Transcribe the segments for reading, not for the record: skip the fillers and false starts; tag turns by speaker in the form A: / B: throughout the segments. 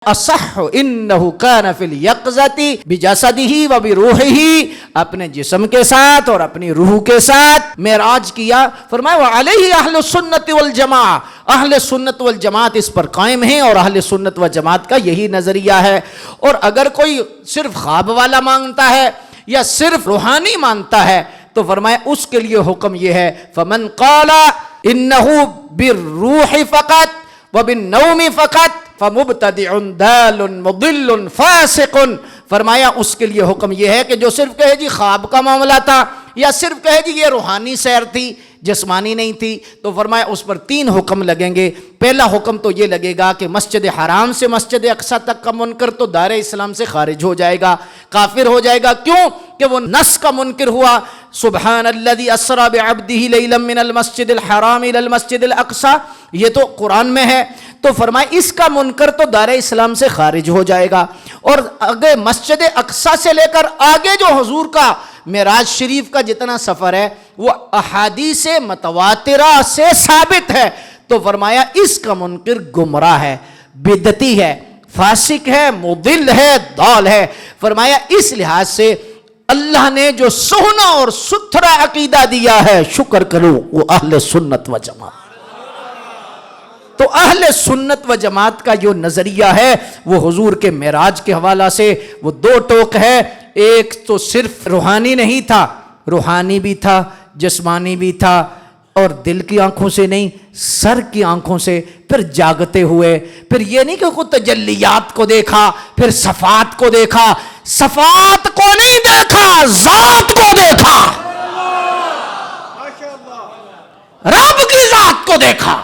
A: اصح انہ کان فی الیقظۃ بجسدہ و بروحہ، اپنے جسم کے ساتھ اور اپنی روح کے ساتھ معراج کیا. فرمایا وعلیہ اہل السنت والجماعہ، اہل سنت والجماعت اس پر قائم ہیں اور اہل سنت والجماعت کا یہی نظریہ ہے. اور اگر کوئی صرف خواب والا مانگتا ہے یا صرف روحانی مانتا ہے تو فرمایا اس کے لیے حکم یہ ہے فمن قال انہ بالروح فقط وبالنوم فقط فمبتدع دال مضل فاسق. فرمایا اس کے لیے حکم یہ ہے کہ جو صرف کہے جی خواب کا معاملہ تھا یا صرف کہے جی یہ روحانی سیر تھی جسمانی نہیں تھی، تو فرمایا اس پر 3 حکم لگیں گے. پہلا حکم تو یہ لگے گا کہ مسجد حرام سے مسجد اقصی تک کا منکر تو دار اسلام سے خارج ہو جائے گا، کافر ہو جائے گا. کیوں کہ وہ نص کا منکر ہوا. سبحان الذی اسری بعبدہ لیلا من المسجد الحرام الی المسجد الاقصی، یہ تو قرآن میں ہے. تو فرمایا اس کا منکر تو دار اسلام سے خارج ہو جائے گا. اور اگر مسجد اقصی سے لے کر آگے جو حضور کا معراج شریف کا جتنا سفر ہے وہ احادیث متواترہ سے ثابت ہے. تو فرمایا اس کا منکر گمراہ ہے، بدعتی ہے، فاسق ہے، مضل ہے، ضال ہے. فرمایا اس لحاظ سے اللہ نے جو سونا اور ستھرا عقیدہ دیا ہے شکر کرو، وہ اہل سنت و جماعت. تو اہل سنت و جماعت کا جو نظریہ ہے وہ حضور کے معراج کے حوالہ سے وہ 2 ٹوک ہے. ایک تو صرف روحانی نہیں تھا، روحانی بھی تھا، جسمانی بھی تھا، اور دل کی آنکھوں سے نہیں، سر کی آنکھوں سے. پھر جاگتے ہوئے، پھر یہ نہیں کہ خود تجلیات کو دیکھا، پھر صفات کو دیکھا. صفات کو نہیں دیکھا، ذات کو دیکھا، رب کی ذات کو دیکھا.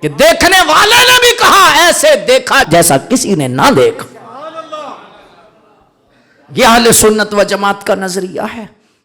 A: کہ دیکھنے والے نے بھی کہا ایسے دیکھا جیسا کسی نے نہ دیکھا. یہ اہل سنت و جماعت کا نظریہ ہے.